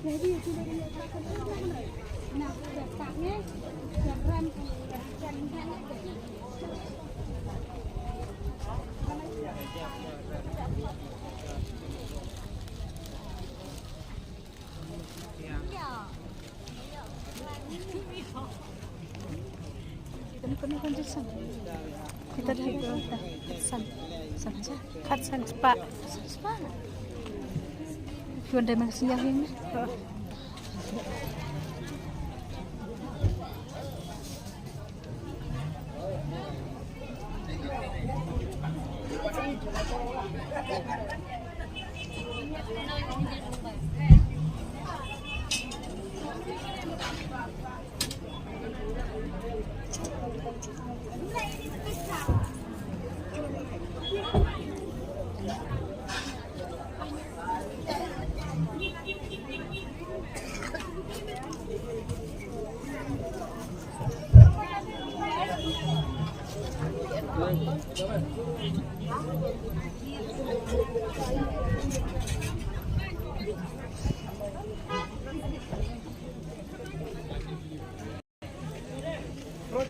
Jadi sudah diletakkan. Nah, letaknya rem kita dari san aja san spa Hyundai masih yang ini